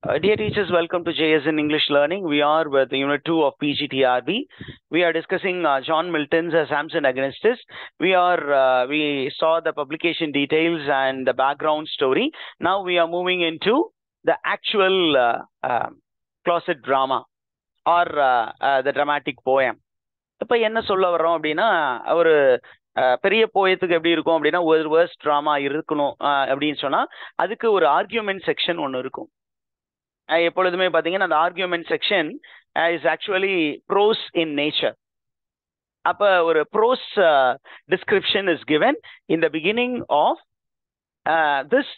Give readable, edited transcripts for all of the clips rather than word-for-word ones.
Dear teachers, welcome to JSN English Learning. We are with Unit 2 of PGTRB. We are discussing John Milton's Samson Agonistes. We saw the publication details and the background story. Now we are moving into the actual closet drama or the dramatic poem. இப்போ என்ன சொல்ல வர்றோம் அப்படின்னா ஒரு பெரிய போயத்துக்கு எப்படி இருக்கும் அப்படின்னா ஒரு வேர்ஸ் ட்ராமா இருக்கணும் அப்படின்னு சொன்னா அதுக்கு ஒரு ஆர்கியூமெண்ட் செக்ஷன் ஒன்று இருக்கும். எப்பொழுதுமே பார்த்தீங்கன்னா அந்த argument section is actually prose in nature. அப்போ ஒரு prose description is given in the beginning of this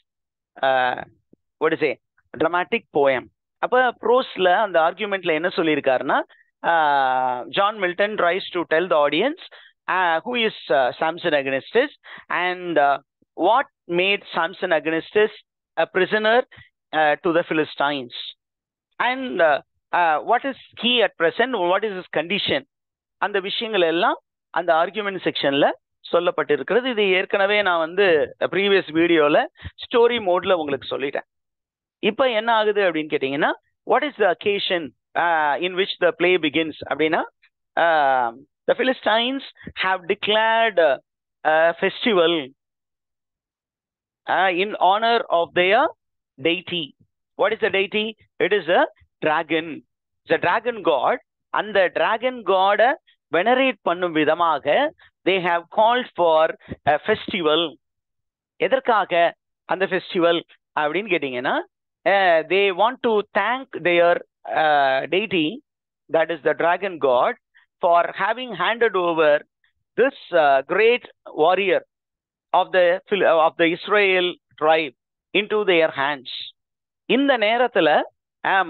what is a dramatic poem. அப்போ ப்ரோஸில் அந்த ஆர்கியூமெண்ட்ல என்ன சொல்லியிருக்காருன்னா, John Milton tries to tell the audience who is Samson Agonistes and what made Samson Agonistes a prisoner to the Philistines and what is he at present, what is his condition. அந்த விஷயங்கள் எல்லாம் அந்த argument செக்ஷன்ல சொல்லப்பட்டிருக்கிறது. இது ஏற்கனவே நான் வந்து ப்ரீவியஸ் வீடியோல ஸ்டோரி மோட்ல உங்களுக்கு சொல்லிட்டேன். இப்போ என்ன ஆகுது அப்படின்னு கேட்டீங்கன்னா, what is the occasion in which the play begins அப்படின்னா, the Philistines have declared a festival in honor of their deity. What is the deity? It is a dragon. It's a dragon god. And the dragon god venerate பண்ணும் விதமாக they have called for a festival. எதற்காக அந்த festival அப்படின்னு கேட்டீங்கன்னா, they want to thank their deity, that is the dragon god, for having handed over this great warrior of the Israel tribe into their hands. இந்த நேரத்துல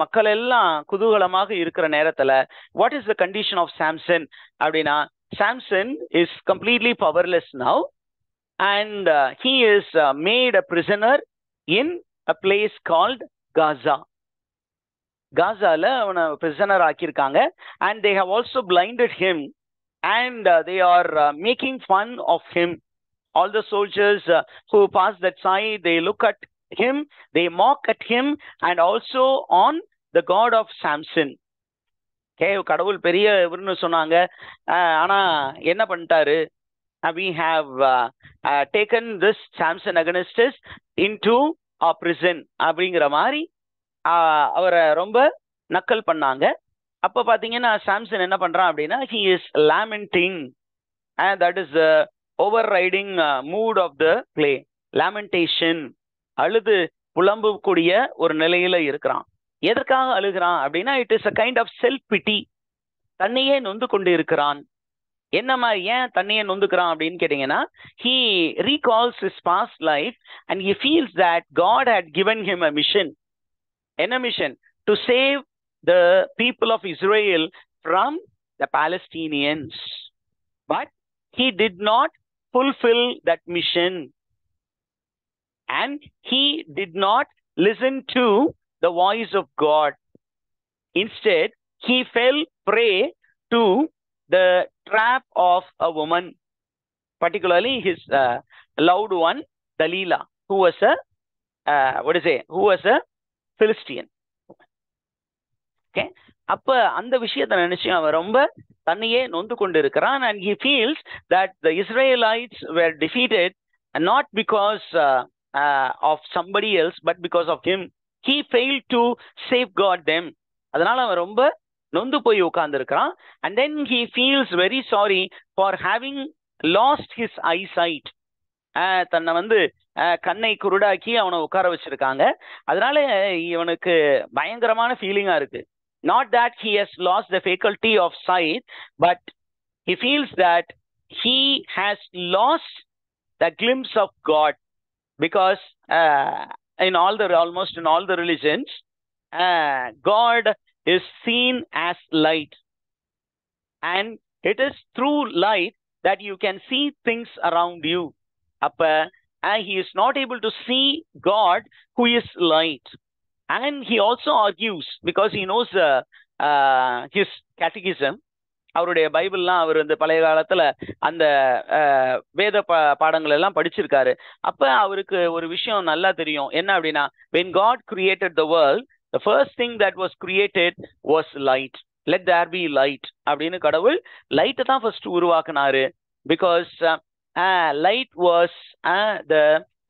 மக்கள் எல்லாம் குதூகலமாக இருக்கிற நேரத்துல what is the condition of Samson அப்படின்னா, Samson is completely powerless now and he is made a prisoner in a place called Gaza. காசால அவனை prisoner ஆக்கியிருக்காங்க. and they have also blinded him and they are making fun of him. All the soldiers who pass that side, they look at him, they mock at him and also on the god of Samson. கடவுள் பெரிய இவர்னு சொன்னாங்க, ஆனா என்ன பண்ணிட்டாரு, we have taken this Samson Agonistes into a prison அப்படிங்கிற மாதிரி அவரை ரொம்ப நக்கல் பண்ணாங்க. அப்ப பாத்தீங்கன்னா சாம்சன் என்ன பண்றான் அப்படின்னா, he is lamenting and that is the overriding mood of the play. lamentation, அழுது புலம்பக்கூடிய ஒரு நிலையில இருக்கிறான். எதற்காக அழுகிறான் அப்படின்னா, it is a kind of self pity. தன்னையே நொந்து கொண்டு இருக்கிறான். என்ன மாதிரி ஏன் தன்னையே நொந்துக்கிறான் அப்படின்னு கேட்டீங்கன்னா, he recalls his past life and he feels that God had given him a mission. என்ன mission? To save the people of Israel from the Palestinians. But he did not fulfill that mission. And he did not listen to the voice of God. Instead, he fell prey to the trap of a woman, particularly his loved one, Delilah, who was a Philistine. Okay, அப்ப அந்த விஷயத்தை நினைச்சு அவன் ரொம்ப தன்னையே நொந்து கொண்டு இருக்கிறான். and he feels that the Israelites were defeated not because of somebody else but because of him. He failed to safeguard them. அதனால அவன் ரொம்ப நொந்து போய் உட்கார்ந்து இருக்கிறான். and then he feels very sorry for having lost his eyesight. தன்னை வந்து கண்ணை குருடாக்கி அவனை உட்கார வச்சிருக்காங்க. அதனால இவனுக்கு பயங்கரமான ஃபீலிங்கா இருக்கு. not that he has lost the faculty of sight, but he feels that he has lost the glimpse of God, because almost in all the religions, God is seen as light, and it is through light that you can see things around you. அப்ப he is not able to see God who is light. And he also argues, because he knows his catechism. அவருடைய பைபிள்லாம் அவர் இந்த பழைய காலத்துல அந்த வேத பாடங்கள் எல்லாம் படிச்சிருக்காரு. அப்ப அவருக்கு ஒரு விஷயம் நல்லா தெரியும். என்ன அப்படின்னா, when God created the world, the first thing that was created was light. Let there be light அப்படின்னு கடவுள் லைட் தான் ஃபர்ஸ்ட் உருவாக்குனாரு. Because light was the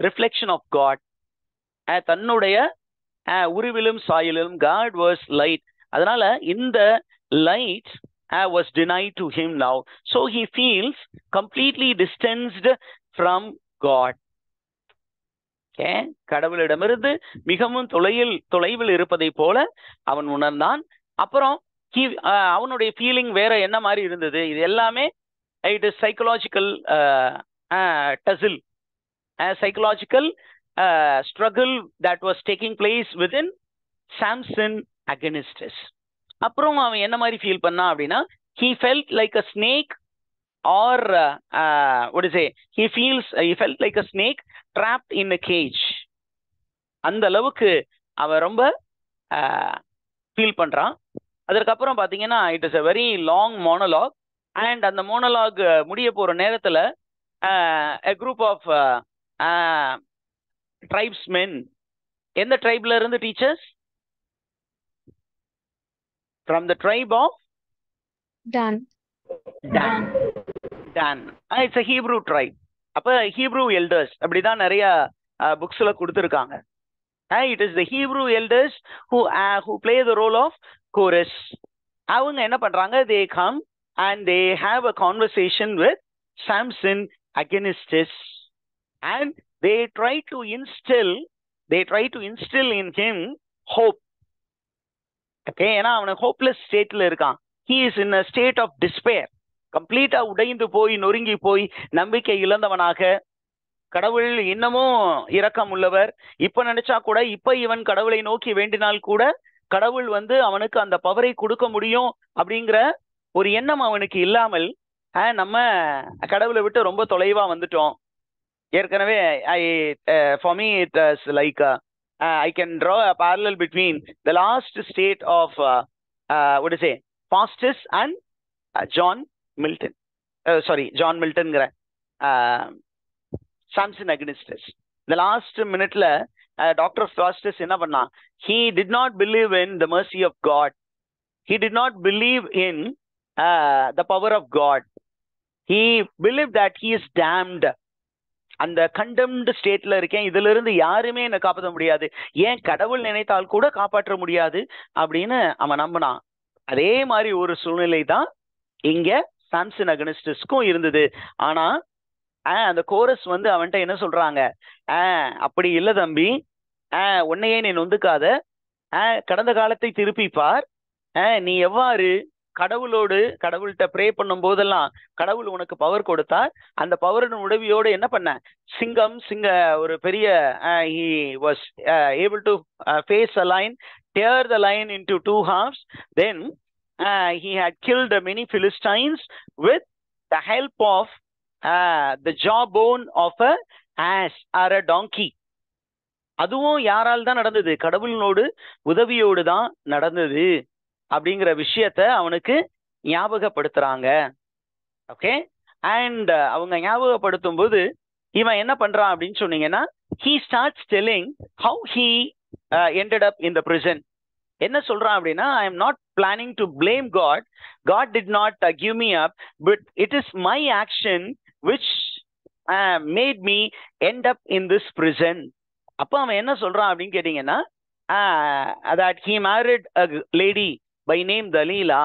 reflection of God. தன்னுடைய உருவிலும் சாயலிலும் God was light. அதனால இந்த light was denied to him now. So he feels completely distanced from God. கடவுளிடமிருந்து மிகவும் தொலைவில் இருப்பதை போல அவன் உணர்ந்தான். அப்புறம் அவனுடைய ஃபீலிங் வேற என்ன மாதிரி இருந்தது? இது எல்லாமே it is psychological tussle, psychological struggle that was taking place within Samson against us. அப்புறம் அவன் என்ன மாதிரி ஃபீல் பண்ணா அப்படின்னா, he felt like a snake or what to say, he felt like a snake trapped in a cage. அந்த அளவுக்கு அவன் ரொம்ப ஃபீல் பண்றான். அதற்கப்புறம் பாத்தீங்கன்னா it is a very long monologue, and அந்த மோனலாக் முடிய போற நேரத்துல a group of tribesmen, எந்த ட்ரைப்ல இருந்து teachers? From the tribe of Dan. It's a Hebrew tribe. அப்ப Hebrew elders அப்படிதான் நிறைய புக்ஸ்ல கொடுத்திருக்காங்க. It is the Hebrew elders who play the role of chorus. அவங்க என்ன பண்றாங்க? They come and they have a conversation with Samson against this, and they try to instill in him hope. Okay, ஏன்னா அவன hopeless ஸ்டேட்ல இருக்கான். he is in a state of despair, கம்ப்ளீட்டா உடைந்து போய் நொறுங்கி போய் நம்பிக்கை இழந்தவனாக. கடவுள் இன்னமும் இரக்கம் உள்ளவர். இப்ப நினைச்சா கூட, இப்ப இவன் கடவுளை நோக்கி வேண்டினால் கூட கடவுள் அவனுக்கு அந்த பவரை கொடுக்க முடியும் அப்படிங்கிற ஒரு எண்ணம் அவனுக்கு இல்லாமல் நம்ம கடவுளை விட்டு ரொம்ப தொலைவா வந்துட்டோம். ஏற்கனவே for me it is like I can draw a parallel between the last state of what to say, Faustus and John Milton. John Miltonங்கிற Samson against us. The last minuteல Dr. Faustus என்ன பண்ணா? He did not believe in the mercy of God. He did not believe in the power of God. He believed that he is damned. அந்த condemned ஸ்டேட்ல இருக்கேன், இதுல இருந்து யாருமே என்னை காப்பாற்ற முடியாது, ஏன் கடவுள் நினைத்தால் கூட காப்பாற்ற முடியாது அப்படின்னு அவன் நம்பினான். அதே மாதிரி ஒரு சூழ்நிலை தான் இங்க சாம்சன் அகனிஸ்டஸ்க்கும் இருந்தது. ஆனா அந்த கோரஸ் அவன்கிட்ட என்ன சொல்றாங்க? அப்படி இல்ல தம்பி, உன்னையே நீ நொந்துக்காத, கடந்த காலத்தை திருப்பி பார். நீ எவ்வாறு கடவுள்கிட்ட ப்ரே பண்ணும் போதெல்லாம் கடவுள் உனக்கு பவர் கொடுத்தார். அந்த பவரின் உதவியோடு என்ன பண்ண? ஒரு பெரிய he was able to face a lion, tear the lion into two halves. Then he had killed many Philistines with the help of the jawbone of a ass or a donkey. அதுவும் யாரால் தான் நடந்தது? கடவுளோடு உதவியோடு தான் நடந்தது அப்படிங்கிற விஷயத்த அவனுக்கு ஞாபகப்படுத்துறாங்க. ஓகே, அண்ட் அவங்க ஞாபகப்படுத்தும் போது இவன் என்ன பண்றான் அப்படின்னு சொன்னீங்கன்னா, he starts telling how he ended up in the prison. என்ன சொல்றான் அப்படின்னா, I am not planning to blame God. God did not give me up, but it is my action which made me end up in this prison. அப்ப அவன் என்ன சொல்றான் அப்படின்னு கேட்டீங்கன்னா, that he married a lady by name Dalila.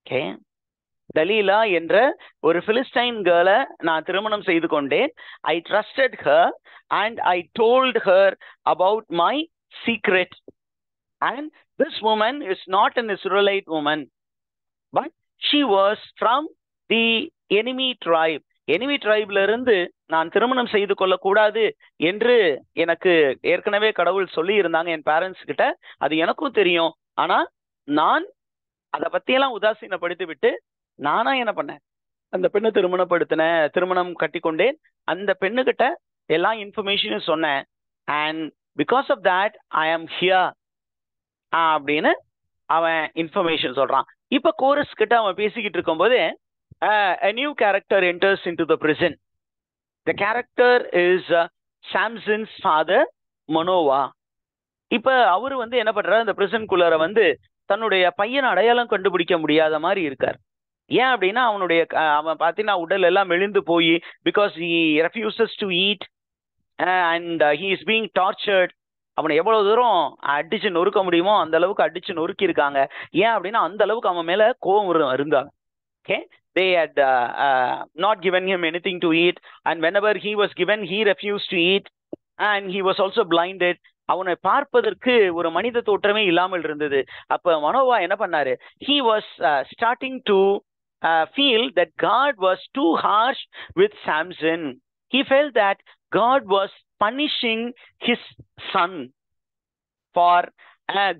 Okay, Dalila என்ற ஒரு Philistine கேர்ளை நான் திருமணம் செய்து கொண்டேன். I trusted her and I told her about my secret. And this woman is not an Israelite woman, but she was from the enemy tribe. enemy tribeல இருந்து நான் திருமணம் செய்து கொள்ள கூடாது என்று எனக்கு ஏற்கனவே கடவுள் சொல்லி இருந்தாங்க என் பேரண்ட்ஸ் கிட்ட. அது எனக்கும் தெரியும். ஆனா நான் அதை பத்தியெல்லாம் உதாசீனப்படுத்தி விட்டு நானா என்ன பண்ணேன்? அந்த பெண்ணை திருமணம் கட்டி கொண்டேன். அந்த பெண்ணுகிட்ட எல்லா இன்ஃபர்மேஷனும் சொன்னேன். And because of that I am here அப்படின்னு அவன் இன்ஃபர்மேஷன் சொல்றான். இப்ப கோரஸ் கிட்ட அவன் பேசிக்கிட்டு இருக்கும்போது a new character enters into the prison. The character is Samson's father, Manoah. இப்ப அவரு வந்து என்ன பண்றாரு, அந்த பிரிசன்குள்ளார வந்து தன்னுடைய பையன் அடையாளம் கண்டுபிடிக்க முடியாத மாதிரி இருக்கார். ஏன் அப்படின்னா அவனுடைய அவன் பார்த்தீங்கன்னா உடல் எல்லாம் மெலிந்து போய், because he refuses to eat and he is being tortured. அவனை எவ்வளவு தூரம் அடிச்சு நொறுக்க முடியுமோ அந்த அளவுக்கு அடிச்சு நொறுக்கி இருக்காங்க. ஏன் அப்படின்னா அந்த அளவுக்கு அவன் மேல கோபம் இருந்தாங்க. Okay, they had not given him anything to eat, and whenever he was given, he refused to eat, and he was also blinded. அவனை பார்ப்பதற்கு ஒரு மனித தோற்றமே இல்லாமல் இருந்தது. அப்ப மனோவா என்ன பண்ணாரு, he was starting to feel that God was too harsh with Samson. He felt that God was punishing his son for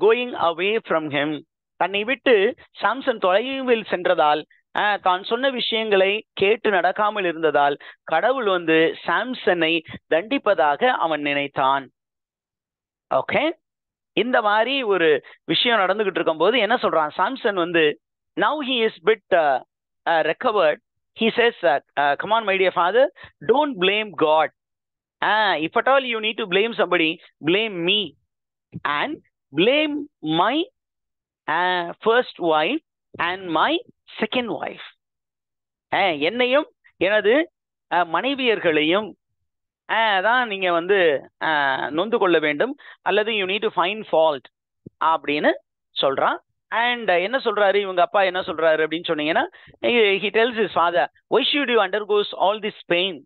going away from him. தன்னை விட்டு சாம்சன் தொலைவில் சென்றதால், தான் சொன்ன விஷயங்களை கேட்டு நடக்காமல் இருந்ததால் கடவுள் வந்து சாம்சனை தண்டிப்பதாக அவன் நினைத்தான். ஓகே, இந்த மாதிரி ஒரு விஷயம் நடந்துகிட்டு இருக்கும் போது என்ன சொல்றான் சாம்சன் வந்து, now he is bit recovered. He says that come on my dear father, don't blame God. If at all you need to blame somebody, blame me and blame my first wife and my second wife. என்னையும் எனது மனைவியர்களையும் தான் நீங்க வந்து நொந்து கொள்ள வேண்டும், அல்லது you need to find fault அப்படின்னு சொல்றான். அண்ட் என்ன சொல்றாரு இவங்க அப்பா, என்ன சொல்றாரு அப்படின்னு சொன்னீங்கன்னா, he tells his father, why should you undergo all this pain?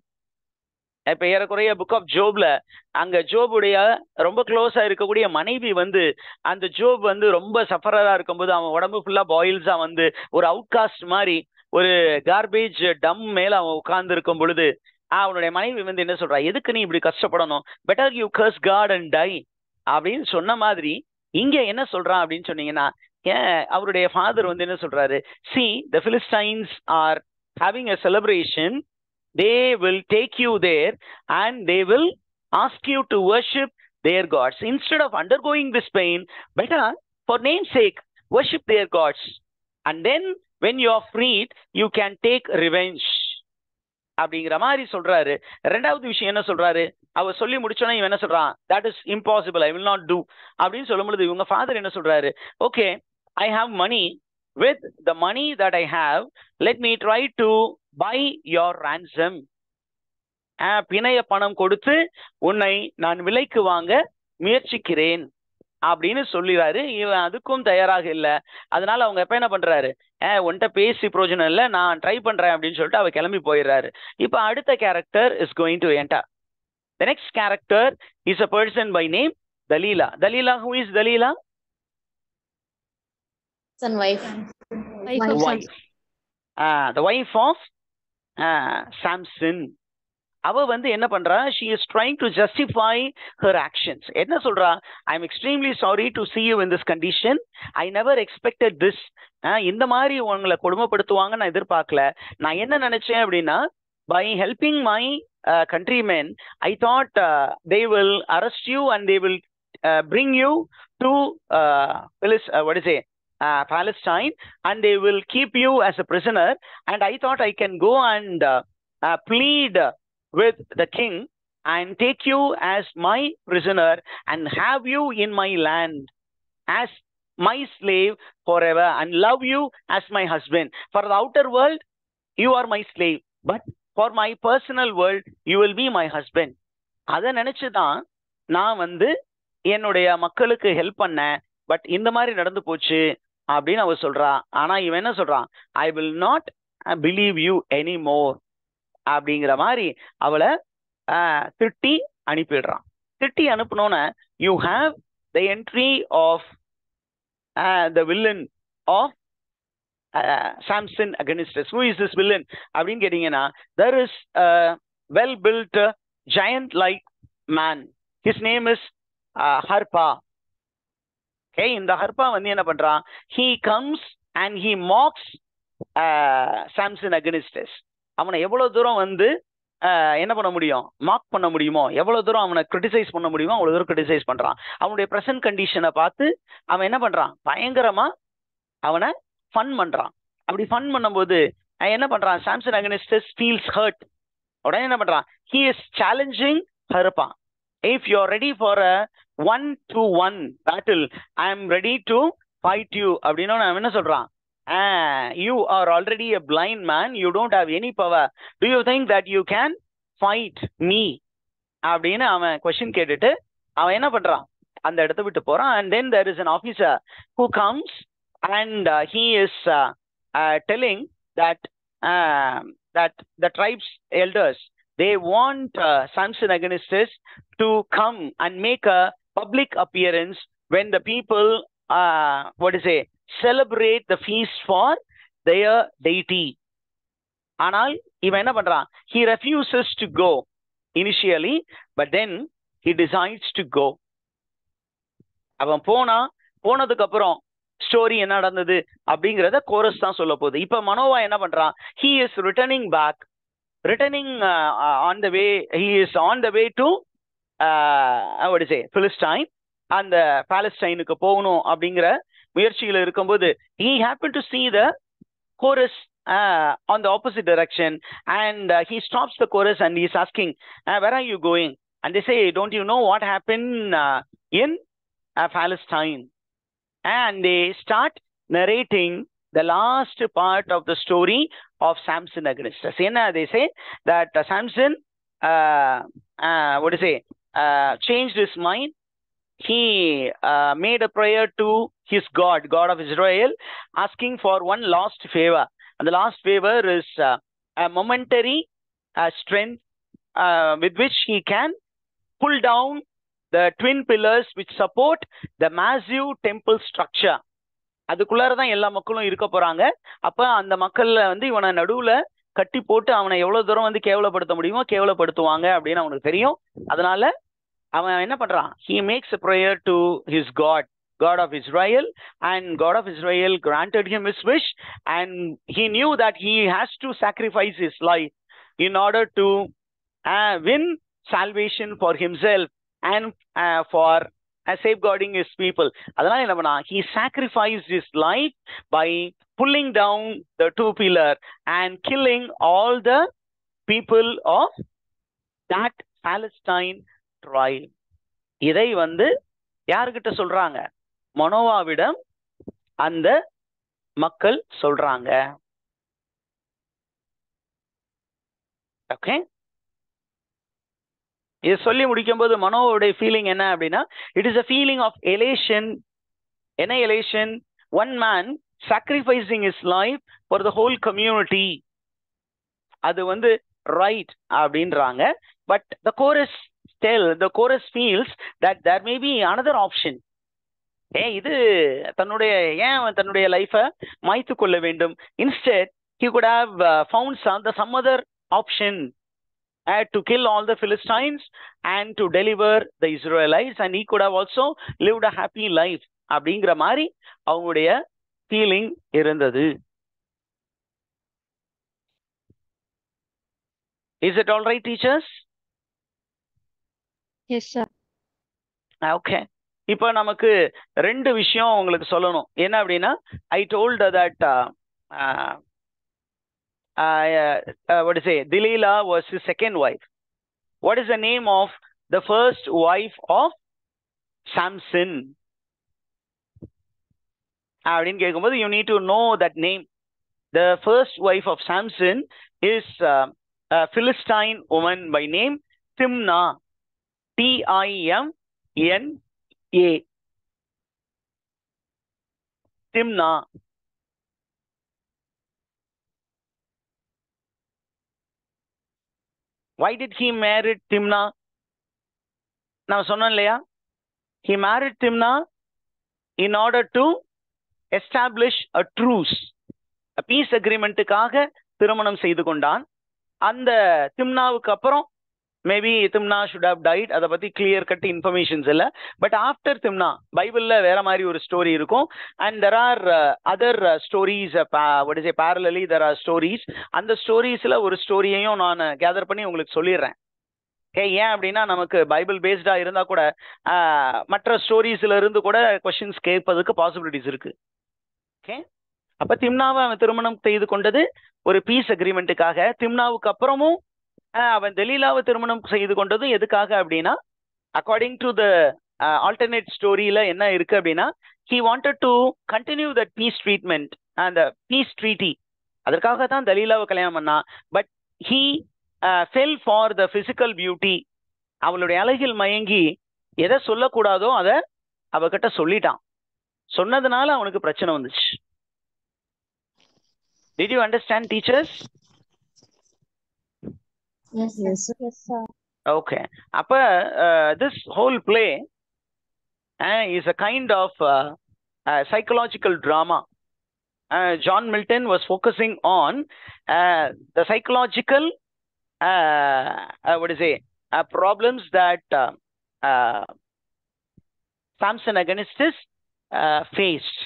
இப்ப ஏறக்குறைய புக் ஆஃப் ஜோப்ல அங்க ஜோபுடைய ரொம்ப க்ளோஸா இருக்கக்கூடிய மனைவி வந்து அந்த ஜோப் வந்து ரொம்ப சஃபரரா இருக்கும்போது அவன் உடம்பு ஃபுல்லா பாயில்ஸா வந்து ஒரு அவுட்காஸ்ட் மாதிரி ஒரு கார்பேஜ் டம் மேல அவன் உட்கார்ந்து இருக்கும் பொழுது அவனுடைய மனைவி வந்து என்ன சொல்றா, எதுக்கு நீ இப்படி கஷ்டப்படணும், better you curse God and die அப்படின்னு சொன்ன மாதிரி இங்க என்ன சொல்றான் அப்படின்னு சொன்னீங்கன்னா, அவருடைய ஃபாதர் வந்து என்ன சொல்றாரு, see the Philistines are having a celebration. They will take you there and they will ask you to worship their gods. Instead of undergoing this pain, better for name's sake worship their gods, and then when you are freed you can take revenge அப்படிங்கிற மாதிரி சொல்றாரு. ரெண்டாவது விஷயம் என்ன சொல்றாரு, அவர் சொல்லி முடிச்சோன்னா இவன் என்ன சொல்றான், that is impossible, I will not do அப்படின்னு சொல்லும் பொழுது இவங்க ஃபாதர் என்ன சொல்றாரு, okay, I have money, with the money that I have let me try to buy your ransom. பிணைய பணம் கொடுத்து உன்னை நான் விலைக்கு வாங்க முயற்சிக்கிறேன் அப்படின்னு சொல்லிடுறாரு. இவன் அதுக்கும் தயாராக இல்லை. அதனால அவங்க எப்ப என்ன பண்றாரு, உன்கிட்ட பேசி பிரோஜனம் இல்லை, நான் ட்ரை பண்றேன் அப்படின்னு சொல்லிட்டு அவ கிளம்பி போயிடுறாரு. இப்ப அடுத்த character is going to enter. The next character is a person by name Dalila. Dalila, who is Dalila? Son wife. Wife. The wife of Samson. அவ வந்து என்ன பண்றா, she is trying to justify her actions. என்ன சொல்றா, I am extremely sorry to see you in this condition. I never expected this. இந்த மாதிரி உங்களை கொடுமைப்படுத்துவாங்க நான் எதிர்பார்க்கல. நான் என்ன நினைச்சேன் அப்படின்னா, by helping my countrymen, I thought they will arrest you and they will bring you to Palestine, and they will keep you as a prisoner, and I thought I can go and plead with the king and take you as my prisoner and have you in my land as my slave forever and love you as my husband. For the outer world you are my slave, but for my personal world you will be my husband. அதை நினைச்சுதான் நான் வந்து என்னுடைய மக்களுக்கு help பண்ணேன், but இந்த மாதிரி நடந்து போச்சு அப்படின்னு அவ சொல்றா. ஆனா இவன் என்ன சொல்றான், I will not believe you any more அப்படிங்கிற மாதிரி அவளை திட்டி அனுப்பிடுறான். திட்டி அனுப்பினோன்னு you have the entry of the villain of Samson against us. Who is this villain அப்படின்னு கேட்டீங்கன்னா, there is a well built giant like man. His name is Harpa. Okay, இந்த ஹர்பா வந்து என்ன பண்றான், he comes and he mocks Samson against us. அவனை எவ்வளவு தூரம் வந்து என்ன பண்ண முடியும், மார்க் பண்ண முடியுமோ, எவ்வளவு தூரம் அவனை கிரிட்டிசைஸ் பண்ண முடியுமோ அவ்வளவு தூரம் கிரிட்டிசைஸ் பண்றான். அவனுடைய பிரசன்ட் கண்டிஷனை பார்த்து அவன் என்ன பண்றான், பயங்கரமா அவனை ஃபன் பண்றான். அப்படி ஃபன் பண்ணும்போது என்ன பண்றான், சாம்சன் அகனிஸ்ட் ஃபீல்ஸ் ஹர்ட். உடனே என்ன பண்றான், he is challenging ஹர்பா. if you're ready for a 1-to-1 battle, I am ready to fight you அப்படின்னா அவன் என்ன சொல்றான்? You are already a blind man, you don't have any power, do you think that you can fight me அப்படின்னு அவன் question கேட்டுட்டு அவன் என்ன பண்றான்? அந்த இடத்த விட்டு போறான். And then there is an officer who comes and he is telling that that the tribes elders, they want Samson Agonistes to come and make a public appearance when the people celebrate the feast for their deity. ஆனால் இவன் என்ன பண்றான்? He refuses to go initially, but then he decides to go. அவன் போனதுக்கு அப்புறம் story என்ன நடந்தது அப்படிங்கிறத கோரஸ் தான் சொல்ல போகுது. இப்ப மனோவா என்ன பண்றான்? He is returning on the way. He is on the way to Philistine, அந்த பாலஸ்டைனுக்கு போகணும் அப்படிங்கிற முயற்சிகள் இருக்கும்போது he happened to see the chorus on the opposite direction, and he stops the chorus and he is asking, where are you going? And they say, don't you know what happened in Palestine? And they start narrating the last part of the story of Samson Agonistes. They say that Samson changed his mind. He made a prayer to his God of Israel, asking for one last favor. And the last favor is a momentary strength with which he can pull down the twin pillars which support the massive temple structure. அதுக்குள்ளாரதான் எல்லா மக்களும் இருக்க போறாங்க. அப்ப அந்த மக்கள்ல இவனை நடுவுல கட்டி போட்டு அவனை எவ்வளவு தூரம் கேவலப்படுத்த முடியுமோ கேவலப்படுத்துவாங்க அப்படின்னு அவனுக்கு தெரியும். அதனால அவன் என்ன பண்றான்? He makes a prayer to his God of Israel, and God of Israel granted him his wish, and he knew that he has to sacrifice his life in order to win salvation for himself and for safeguarding his people. அதனால என்ன பண்ணா? He sacrificed his life by pulling down the two pillar and killing all the people of that Palestine tribe. இதை யாருக்கிட்ட சொல்றாங்க? மனோவாவிடம் அந்த மக்கள் சொல்றாங்க. Okay, இது சொல்லி முடிக்கும் போது மனோவுடைய ஃபீலிங் என்ன அப்படின்னா, it is a feeling of elation. என்ன elation? One man sacrificing his life for the whole community. அது right அப்படின்றாங்க. But the chorus feels that there may be another option. இது தன்னுடைய லைஃபை மாய்த்து கொள்ள வேண்டும். Instead, he could have found some other option to kill all the Philistines and to deliver the Israelites, and he could have also lived a happy life அப்படிங்கிற மாதிரி அவங்களுடைய feeling இருந்தது. Is it all right, teachers? Yes, sir. Okay. இப்போ நமக்கு ரெண்டு விஷயம் உங்களுக்கு சொல்லணும். என்ன அப்படின்னா, I told that Delilah was his second wife. What is the name of the first wife of Samson? அப்படின்னு கேட்கும்போது you need to know that name. The first wife of Samson is a Philistine woman by name Timnah. Timna. Timnah. Why did he marry Timnah? நான் சொன்னேன் இல்லையா? He married Timnah in order to establish a truce, a peace agreementக்காக திருமணம் செய்து கொண்டான். அந்த திம்னாவுக்கு அப்புறம் maybe Timna should have died. அதை பத்தி கிளியர் கட் இன்ஃபர்மேஷன்ஸ் இல்லை. பட் ஆஃப்டர் திம்னா பைபிள்ல வேற மாதிரி ஒரு ஸ்டோரி இருக்கும். And there are other stories parallelly there are stories. அந்த ஸ்டோரிஸ்ல ஒரு ஸ்டோரியையும் நான் கேதர் பண்ணி உங்களுக்கு சொல்லிடுறேன். ஏன் அப்படின்னா நமக்கு பைபிள் பேஸ்டா இருந்தா கூட மற்ற ஸ்டோரிஸ்ல இருந்து கூட கொஸ்டின்ஸ் கேட்பதுக்கு பாசிபிலிட்டிஸ் இருக்கு. ஓகே, அப்ப திம்னாவை அவன் திருமணம் செய்து கொண்டது ஒரு பீஸ் அக்ரிமெண்ட்டுக்காக. திம்னாவுக்கு அப்புறமும் அவன் தெலீலாவை திருமணம் செய்து கொண்டதும் எதுக்காக அப்படின்னா அக்கார்டிங் டு த ஆல்டர்னேட் ஸ்டோரியில என்ன இருக்கு அப்படின்னா, he wanted to continue that peace treatment அந்த peace treaty. அதற்காக தான் தலீலாவை கல்யாணம் பண்ணா. But he fell for the physical beauty. அவளுடைய அழகில் மயங்கி எதை சொல்லக்கூடாதோ அதை அவகிட்ட சொல்லிட்டான். சொன்னதுனால அவனுக்கு பிரச்சனை வந்துச்சு. Did you understand, teachers? Yes, sir. Okay. அப்ப this whole play is a kind of psychological drama. John Milton was focusing on the psychological problems that Samson Agonistes faced.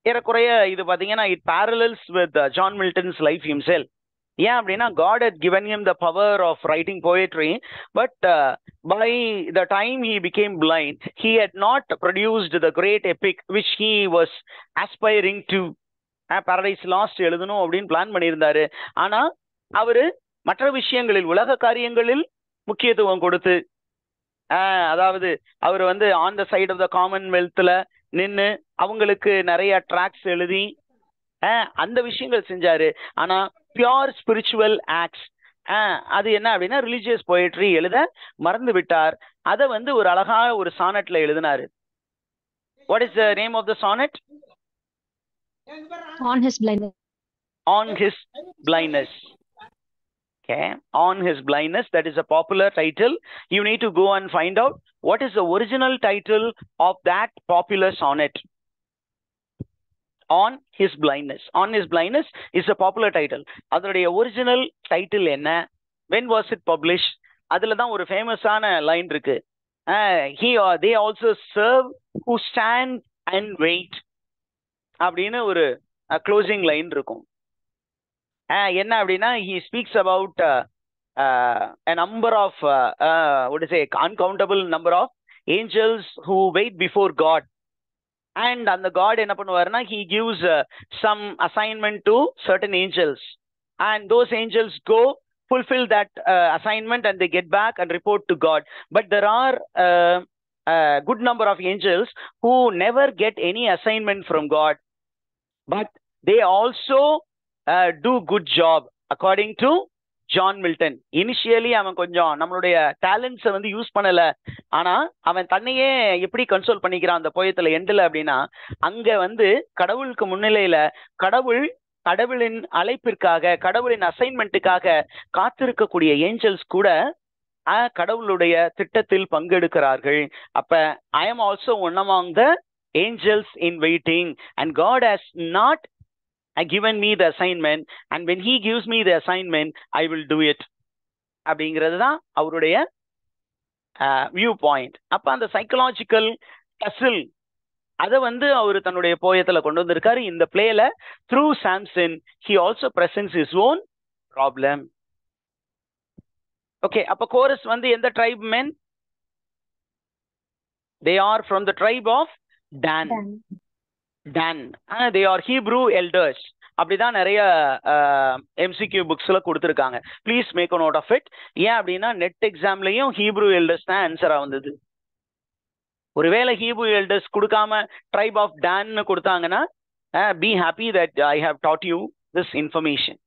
ஏறக்குறைய இது பாத்தீங்கன்னா it parallels with John Milton's life himself. ஏன் அப்படின்னா God had given him the power of writing poetry, but by the time he became blind, he had not produced the great epic which he was aspiring to. Paradise Lost எழுதணும் அப்படின்னு plan பண்ணியிருந்தாரு. ஆனா அவரு மற்ற விஷயங்களில், உலக காரியங்களில் முக்கியத்துவம் கொடுத்து, அதாவது அவர் வந்து on the side of the காமன்வெல்த்ல நின்று அவங்களுக்கு நிறைய ட்ராக்ஸ் எழுதி அந்த விஷயங்கள் செஞ்சாரு. ஆனா பியோர் ஸ்பிரிச்சுவல் ஆக்ட்ஸ், அது என்ன அப்படின்னா ரிலீஜியஸ் போயட்ரி எழுத மறந்து விட்டார். அதை வந்து ஒரு அழகா ஒரு சானட்ல எழுதினாரு. What is the name of the sonnet? On his blindness. On his blindness. Okay, on his blindness. That is a popular title. You need to go and find out what is the original title of that popular sonnet. On his blindness. On his blindness is a popular title. அதனுடைய original title என்ன? When was it published? அதுல தான் ஒரு ஃபேமஸான line இருக்கு. They also serve who stand and wait அப்படின்னு ஒரு closing line இருக்கும். என்ன அப்படின்னா he speaks about a number of uncountable number of angels who wait before God. And அந்த God என்ன பண்ணுவாருன்னா he gives some assignment to certain angels, and those angels go fulfill that assignment and they get back and report to God. But there are a good number of angels who never get any assignment from God, but they also do good job according to John Milton. Initially அவன் கொஞ்சம் நம்மளுடைய டேலண்ட்ஸை வந்து use பண்ணல. ஆனா அவன் தன்னையே எப்படி console பண்ணிக்கிறான் அந்த போயத்துல எண்டில் அப்படின்னா, அங்க வந்து கடவுளுக்கு முன்னிலையில கடவுளின் அழைப்பிற்காக, கடவுளின் அசைன்மெண்ட்டுக்காக காத்திருக்கக்கூடிய ஏஞ்சல்ஸ் கூட கடவுளுடைய திட்டத்தில் பங்கெடுக்கிறார்கள். அப்ப I am also one among the angels in waiting, and God has not given me the assignment, and when he gives me the assignment I will do it அப்படிங்கிறது தான் அவருடைய வியூ பாயிண்ட். அப்ப அந்த psychological tussle அதை வந்து அவர் தன்னுடைய போயத்துல கொண்டு வந்திருக்காரு. இந்த பிளேல through Samson he also presents his own problem. Okay, அப்ப கோரஸ் வந்து எந்த tribe men? they are from the tribe of Dan. they are Hebrew elders. அப்படிதான் நிறைய எம்சிக்யூ புக்ஸ்ல கொடுத்துருக்காங்க. Please make a note of it. ஏன் அப்படின்னா நெட் எக்ஸாம்லயும் ஹீப்ரூ எல்டர்ஸ் தான் ஆன்சரா வந்தது. ஒருவேளை ஹீப்ரூ எல்டர்ஸ் கொடுக்காம ட்ரைப் ஆஃப் டான்னு கொடுத்தாங்கன்னா be happy that I have டாட் யூ திஸ் இன்ஃபர்மேஷன்.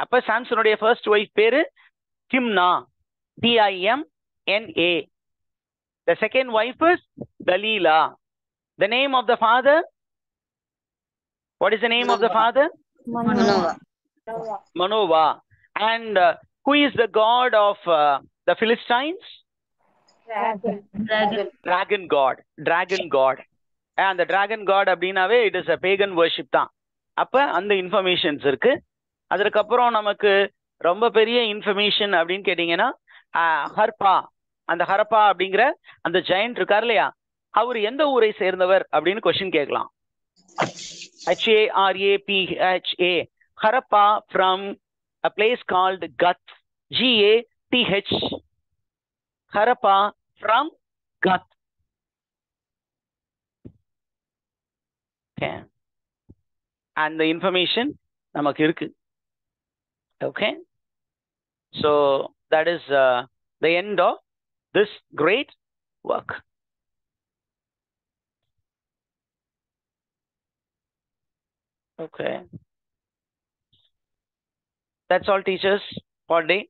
அப்ப சாம்சனுடைய ஃபர்ஸ்ட் ஒய்ஃப் பேரு Timna, Timna. The second wife is Dalila. The name of the father? What is the name of the father? Manoah. And who is the god of the Philistines? Dragon god. And the dragon god அப்படின்னாவே it is a pagan worship தான். அப்ப அந்த informations இருக்கு. அதுக்கப்புறம் நமக்கு ரொம்ப பெரிய information அப்படின்னு கேட்டீங்கன்னா ஹர்பா. அந்த ஹரப்பா அப்படிங்கிற அந்த ஜெயண்ட் இருக்கார் இல்லையா, அவர் எந்த ஊரை சேர்ந்தவர் அப்படின்னு கொஸ்டின் கேட்கலாம். HARAPHA. Harappa from a place called Gath. GATH. Harappa from Gath. Okay. And the information நமக்கு இருக்கு. Okay. So that is the end of this great work. Okay. That's all, teachers, for day.